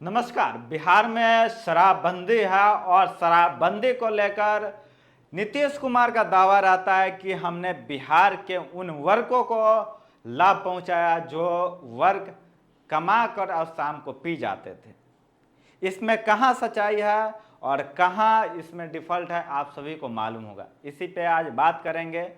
नमस्कार। बिहार में शराबबंदी है और शराबबंदी को लेकर नीतीश कुमार का दावा रहता है कि हमने बिहार के उन वर्गों को लाभ पहुंचाया जो वर्ग कमा कर और शाम को पी जाते थे। इसमें कहां सच्चाई है और कहां इसमें डिफ़ॉल्ट है, आप सभी को मालूम होगा। इसी पे आज बात करेंगे।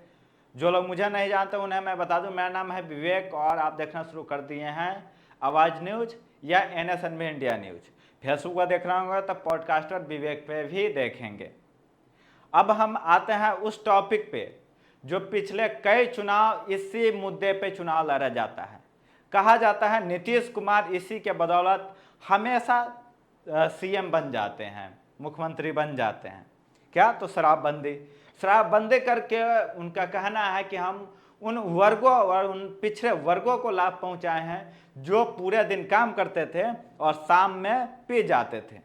जो लोग मुझे नहीं जानते उन्हें मैं बता दूं, मेरा नाम है विवेक और आप देखना शुरू कर दिए हैं आवाज़ न्यूज या NSNB इंडिया न्यूज। फेसबुक पर देख रहा होगा तब पॉडकास्टर विवेक पे भी देखेंगे। अब हम आते हैं उस टॉपिक पे जो पिछले कई चुनाव इसी मुद्दे पे चुनाव लड़ा जाता है। कहा जाता है नीतीश कुमार इसी के बदौलत हमेशा CM बन जाते हैं, मुख्यमंत्री बन जाते हैं। क्या? तो शराबबंदी करके उनका कहना है कि हम उन वर्गों और उन पिछड़े वर्गों को लाभ पहुंचाए हैं जो पूरे दिन काम करते थे और शाम में पी जाते थे।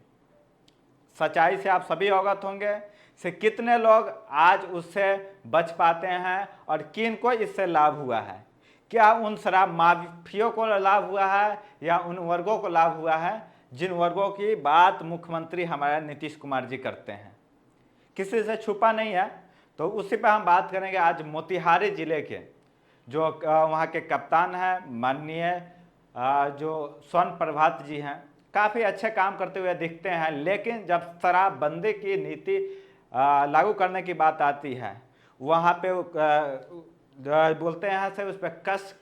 सच्चाई से आप सभी अवगत होंगे से कितने लोग आज उससे बच पाते हैं और किन को इससे लाभ हुआ है। क्या उन शराब माफियों को लाभ हुआ है या उन वर्गों को लाभ हुआ है जिन वर्गों की बात मुख्यमंत्री हमारे नीतीश कुमार जी करते हैं। किसी से छुपा नहीं है। तो उसी पर हम बात करेंगे आज मोतिहारी जिले के जो वहाँ के कप्तान हैं माननीय जो स्वर्ण प्रभात जी हैं। काफ़ी अच्छे काम करते हुए दिखते हैं, लेकिन जब शराबबंदी की नीति लागू करने की बात आती है वहाँ पे बोलते हैं से उस पर कस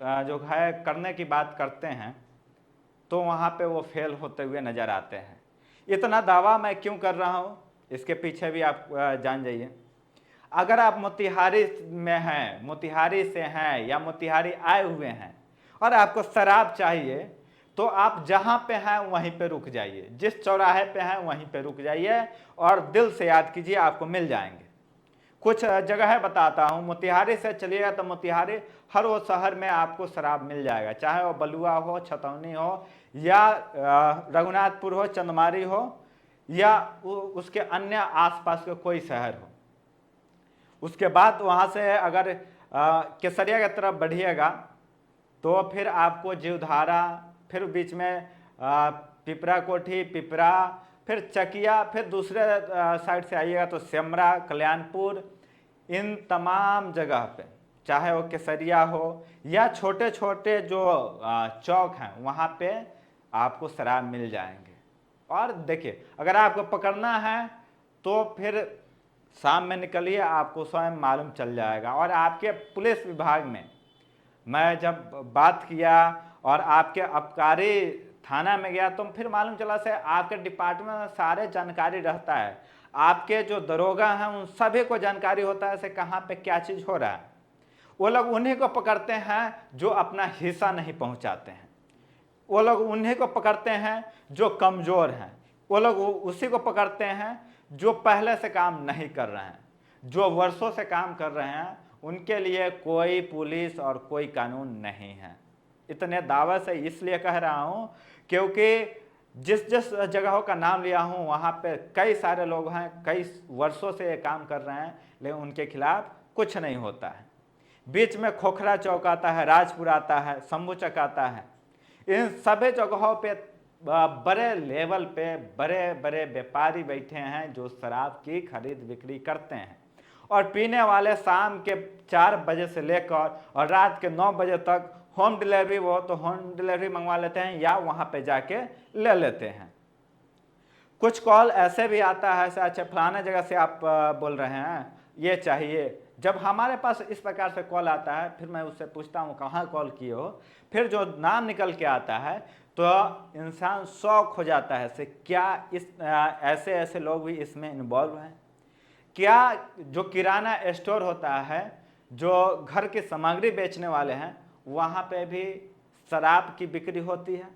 जो है करने की बात करते हैं तो वहाँ पे वो फेल होते हुए नज़र आते हैं। इतना दावा मैं क्यों कर रहा हूँ इसके पीछे भी आप जान जाइए। अगर आप मोतिहारी में हैं, मोतिहारी से हैं या मोतिहारी आए हुए हैं और आपको शराब चाहिए तो आप जहाँ पे हैं वहीं पे रुक जाइए, जिस चौराहे पे हैं वहीं पे रुक जाइए और दिल से याद कीजिए, आपको मिल जाएंगे। कुछ जगह बताता हूँ। मोतिहारी से चलिएगा तो मोतिहारी हर वो शहर में आपको शराब मिल जाएगा, चाहे वो बलुआ हो, छतौनी हो या रघुनाथपुर हो, चंदमारी हो या उसके अन्य आसपास के कोई शहर हो। उसके बाद वहाँ से अगर केसरिया की तरफ बढ़िएगा तो फिर आपको जीवधारा, फिर बीच में पिपरा कोठी, पिपरा, फिर चकिया, फिर दूसरे साइड से आइएगा तो सेमरा, कल्याणपुर, इन तमाम जगह पे चाहे वो केसरिया हो या छोटे छोटे जो चौक हैं वहाँ पे आपको शराब मिल जाएंगे। और देखिए, अगर आपको पकड़ना है तो फिर शाम में निकलिए, आपको स्वयं मालूम चल जाएगा। और आपके पुलिस विभाग में मैं जब बात किया और आपके आबकारी थाना में गया तो फिर मालूम चला से आपके डिपार्टमेंट में सारे जानकारी रहता है। आपके जो दरोगा हैं उन सभी को जानकारी होता है से कहाँ पे क्या चीज़ हो रहा है। वो लोग उन्हीं को पकड़ते हैं जो अपना हिस्सा नहीं पहुँचाते हैं। वो लोग उन्हीं को पकड़ते हैं जो कमज़ोर हैं। वो लोग उसी को पकड़ते हैं जो पहले से काम नहीं कर रहे हैं। जो वर्षों से काम कर रहे हैं उनके लिए कोई पुलिस और कोई कानून नहीं है। इतने दावे से इसलिए कह रहा हूँ क्योंकि जिस जिस जगहों का नाम लिया हूँ वहाँ पे कई सारे लोग हैं, कई वर्षों से ये काम कर रहे हैं, लेकिन उनके खिलाफ कुछ नहीं होता है। बीच में खोखरा चौक आता है, राजपुर आता है, शंभूचक आता है। इन सभी जगहों पे बड़े लेवल पे बड़े बड़े व्यापारी बैठे हैं जो शराब की खरीद बिक्री करते हैं और पीने वाले शाम के 4 बजे से लेकर और रात के 9 बजे तक होम डिलीवरी हो तो होम डिलीवरी मंगवा लेते हैं या वहाँ पे जाके ले लेते हैं। कुछ कॉल ऐसे भी आता है से अच्छा फलाना जगह से आप बोल रहे हैं, ये चाहिए। जब हमारे पास इस प्रकार से कॉल आता है फिर मैं उससे पूछता हूँ कहाँ कॉल किए हो, फिर जो नाम निकल के आता है तो इंसान शौक हो जाता है से क्या इस ऐसे ऐसे लोग भी इसमें इन्वॉल्व हैं। क्या जो किराना स्टोर होता है, जो घर की सामग्री बेचने वाले हैं, वहाँ पे भी शराब की बिक्री होती है।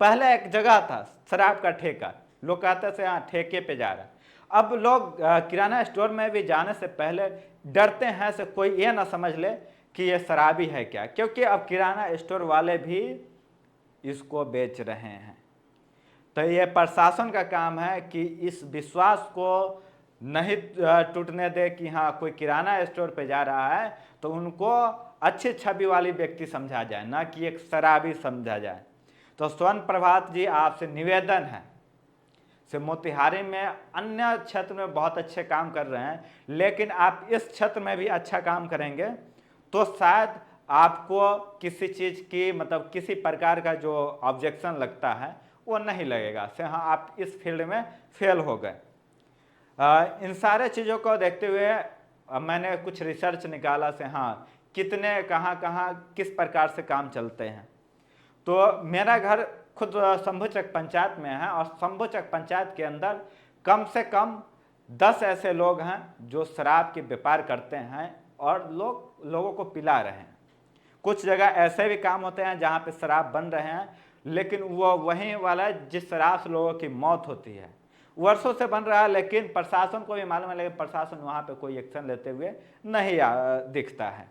पहले एक जगह था शराब का ठेका, लोग कहते थे हाँ ठेके पे जा रहा है। अब लोग किराना स्टोर में भी जाने से पहले डरते हैं से कोई ये ना समझ ले कि ये शराबी है क्या, क्योंकि अब किराना स्टोर वाले भी इसको बेच रहे हैं। तो ये प्रशासन का काम है कि इस विश्वास को नहीं टूटने दे कि हाँ कोई किराना स्टोर पे जा रहा है तो उनको अच्छी छवि वाली व्यक्ति समझा जाए, ना कि एक शराबी समझा जाए। तो स्वर्ण प्रभात जी आपसे निवेदन है, से मोतिहारी में अन्य क्षेत्र में बहुत अच्छे काम कर रहे हैं, लेकिन आप इस क्षेत्र में भी अच्छा काम करेंगे तो शायद आपको किसी चीज़ की मतलब किसी प्रकार का जो ऑब्जेक्शन लगता है वो नहीं लगेगा, से हाँ आप इस फील्ड में फेल हो गए। इन सारे चीज़ों को देखते हुए मैंने कुछ रिसर्च निकाला से हाँ कितने कहाँ कहाँ किस प्रकार से काम चलते हैं। तो मेरा घर खुद शंभुचक पंचायत में है और शंभुचक पंचायत के अंदर कम से कम 10 ऐसे लोग हैं जो शराब के व्यापार करते हैं और लोगों को पिला रहे हैं। कुछ जगह ऐसे भी काम होते हैं जहाँ पे शराब बन रहे हैं, लेकिन वो वहीं वाला है जिस शराब से लोगों की मौत होती है, वर्षों से बन रहा है, लेकिन प्रशासन को भी मालूम है, लेकिन प्रशासन वहाँ पे कोई एक्शन लेते हुए नहीं दिखता है।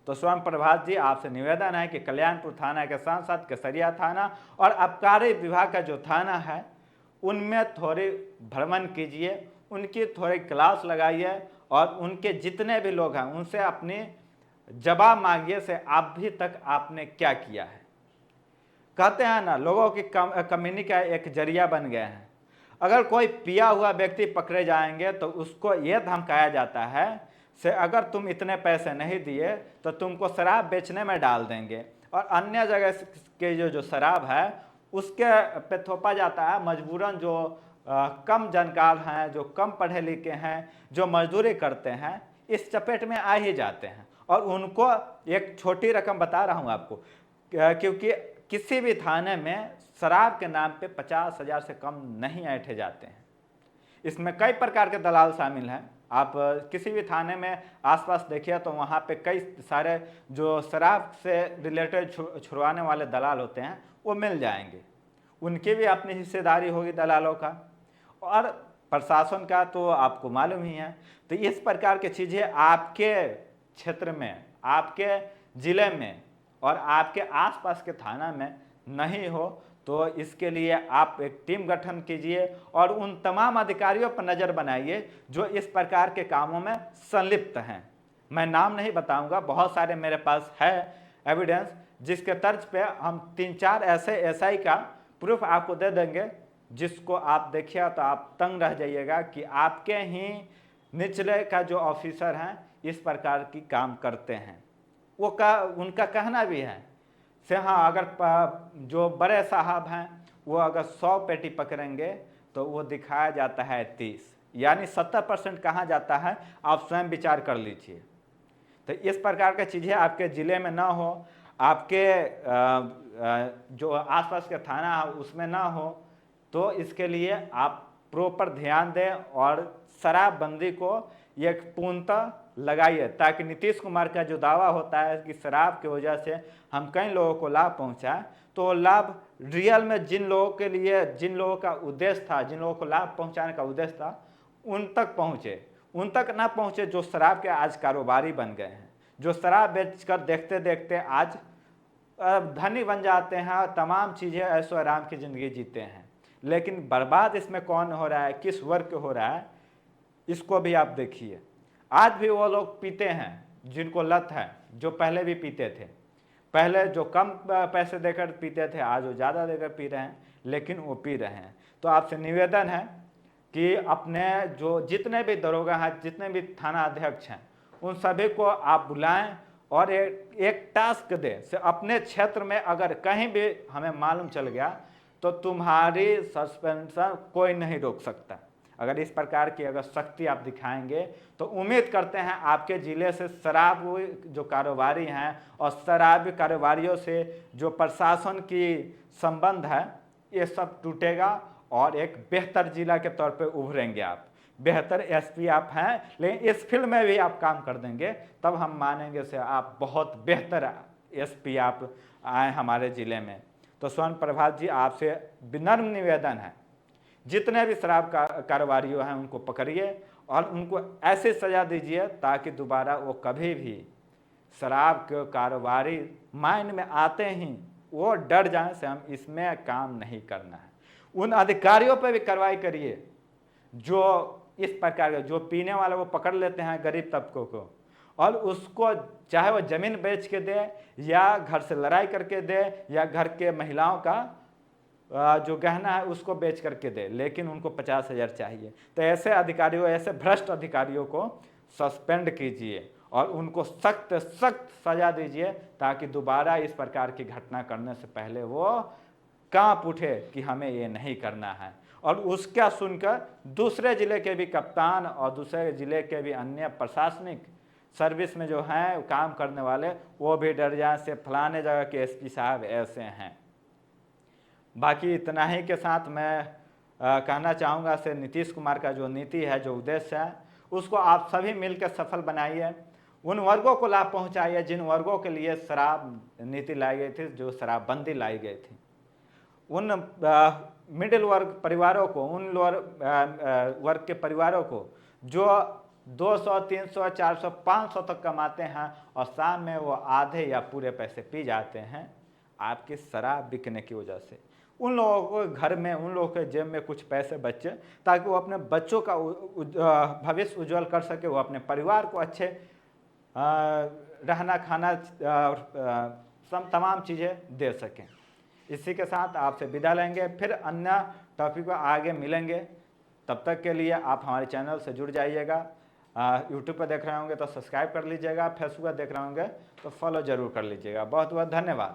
तो स्वर्ण प्रभात जी आपसे निवेदन है कि कल्याणपुर थाना के साथ साथ केसरिया थाना और आबकारी विभाग का जो थाना है उनमें थोड़ी भ्रमण कीजिए, उनकी थोड़ी क्लास लगाइए और उनके जितने भी लोग हैं उनसे अपनी जवाब मांगिए से अभी तक आपने क्या किया है। कहते हैं ना, लोगों की कम्युनिटी का एक जरिया बन गए हैं। अगर कोई पिया हुआ व्यक्ति पकड़े जाएंगे तो उसको यह धमकाया जाता है से अगर तुम इतने पैसे नहीं दिए तो तुमको शराब बेचने में डाल देंगे, और अन्य जगह के जो शराब है उसके पे थोपा जाता है मजबूरन जो कम जानकार हैं, जो कम पढ़े लिखे हैं, जो मजदूरी करते हैं, इस चपेट में आ ही जाते हैं। और उनको एक छोटी रकम बता रहा हूँ आपको, क्योंकि किसी भी थाने में शराब के नाम पे 50,000 से कम नहीं ऐंठे जाते हैं। इसमें कई प्रकार के दलाल शामिल हैं। आप किसी भी थाने में आसपास देखिए तो वहाँ पे कई सारे जो शराब से रिलेटेड छुड़वाने वाले दलाल होते हैं वो मिल जाएंगे, उनकी भी अपनी हिस्सेदारी होगी दलालों का, और प्रशासन का तो आपको मालूम ही है। तो इस प्रकार की चीज़ें आपके क्षेत्र में, आपके ज़िले में और आपके आसपास के थाना में नहीं हो, तो इसके लिए आप एक टीम गठन कीजिए और उन तमाम अधिकारियों पर नज़र बनाइए जो इस प्रकार के कामों में संलिप्त हैं। मैं नाम नहीं बताऊंगा, बहुत सारे मेरे पास है एविडेंस, जिसके तर्ज पे हम 3-4 ऐसे एसआई का प्रूफ आपको दे देंगे, जिसको आप देखिए तो आप तंग रह जाइएगा कि आपके ही निचले का जो ऑफिसर हैं इस प्रकार की काम करते हैं। उनका कहना भी है से हाँ, अगर जो बड़े साहब हैं वो अगर 100 पेटी पकड़ेंगे तो वो दिखाया जाता है 30, यानी 70% कहाँ जाता है आप स्वयं विचार कर लीजिए। तो इस प्रकार की चीज़ें आपके ज़िले में ना हो, आपके जो आसपास का थाना है उसमें ना हो, तो इसके लिए आप प्रॉपर ध्यान दें और शराबबंदी को एक पूर्णतः लगाइए, ताकि नीतीश कुमार का जो दावा होता है कि शराब की वजह से हम कई लोगों को लाभ पहुंचाए, तो लाभ रियल में जिन लोगों के लिए, जिन लोगों का उद्देश्य था, जिन लोगों को लाभ पहुंचाने का उद्देश्य था, उन तक पहुंचे। उन तक ना पहुंचे जो शराब के आज कारोबारी बन गए हैं, जो शराब बेचकर देखते देखते आज धनी बन जाते हैं, तमाम चीज़ें ऐशो आराम की ज़िंदगी जीते हैं, लेकिन बर्बाद इसमें कौन हो रहा है, किस वर्ग हो रहा है, इसको भी आप देखिए। आज भी वो लोग पीते हैं जिनको लत है, जो पहले भी पीते थे। पहले जो कम पैसे देकर पीते थे, आज वो ज़्यादा देकर पी रहे हैं, लेकिन वो पी रहे हैं। तो आपसे निवेदन है कि अपने जो जितने भी दरोगा हैं, जितने भी थाना अध्यक्ष हैं, उन सभी को आप बुलाएं और एक टास्क दें से अपने क्षेत्र में अगर कहीं भी हमें मालूम चल गया तो तुम्हारी सस्पेंशन कोई नहीं रोक सकता। अगर इस प्रकार की अगर सख्ती आप दिखाएंगे तो उम्मीद करते हैं आपके ज़िले से शराब जो कारोबारी हैं और शराबी कारोबारियों से जो प्रशासन की संबंध है ये सब टूटेगा और एक बेहतर ज़िला के तौर पे उभरेंगे आप। बेहतर एसपी आप हैं, लेकिन इस फील्ड में भी आप काम कर देंगे, तब हम मानेंगे से आप बहुत बेहतर एसपी आप आए हमारे ज़िले में। तो स्वर्ण प्रभात जी आपसे विनम्र निवेदन है, जितने भी शराब कारोबारियों हैं उनको पकड़िए और उनको ऐसे सज़ा दीजिए ताकि दोबारा वो कभी भी शराब के कारोबारी माइंड में आते ही वो डर जाएं से हम इसमें काम नहीं करना है। उन अधिकारियों पर भी कार्रवाई करिए जो इस प्रकार के, जो पीने वाले वो पकड़ लेते हैं गरीब तबकों को, और उसको चाहे वो ज़मीन बेच के दे या घर से लड़ाई करके दे या घर के महिलाओं का जो गहना है उसको बेच करके दे, लेकिन उनको 50,000 चाहिए। तो ऐसे अधिकारियों, ऐसे भ्रष्ट अधिकारियों को सस्पेंड कीजिए और उनको सख्त सख्त सजा दीजिए, ताकि दोबारा इस प्रकार की घटना करने से पहले वो कांप उठे कि हमें ये नहीं करना है। और उसका सुनकर दूसरे ज़िले के भी कप्तान और दूसरे ज़िले के भी अन्य प्रशासनिक सर्विस में जो हैं काम करने वाले, वो भी डर जाए से फलाने जगह के एसपी साहब ऐसे हैं। बाकी इतना ही के साथ मैं कहना चाहूँगा से नीतीश कुमार का जो नीति है, जो उद्देश्य है, उसको आप सभी मिलकर सफल बनाइए। उन वर्गों को लाभ पहुँचाइए जिन वर्गों के लिए शराब नीति लाई गई थी, जो शराबबंदी लाई गई थी। उन मिडिल वर्ग परिवारों को, उन लोअर वर्ग के परिवारों को जो 200, 300, 400, 500 तक कमाते हैं और शाम में वो आधे या पूरे पैसे पी जाते हैं आपकी शराब बिकने की वजह से, उन लोगों को घर में, उन लोगों के जेब में कुछ पैसे बचे, ताकि वो अपने बच्चों का भविष्य उज्जवल कर सके, वो अपने परिवार को अच्छे रहना खाना तमाम चीज़ें दे सकें। इसी के साथ आपसे विदा लेंगे, फिर अन्य टॉपिक पर आगे मिलेंगे। तब तक के लिए आप हमारे चैनल से जुड़ जाइएगा। यूट्यूब पर देख रहे होंगे तो सब्सक्राइब कर लीजिएगा, फेसबुक पर देख रहे होंगे तो फॉलो ज़रूर कर लीजिएगा। बहुत बहुत धन्यवाद।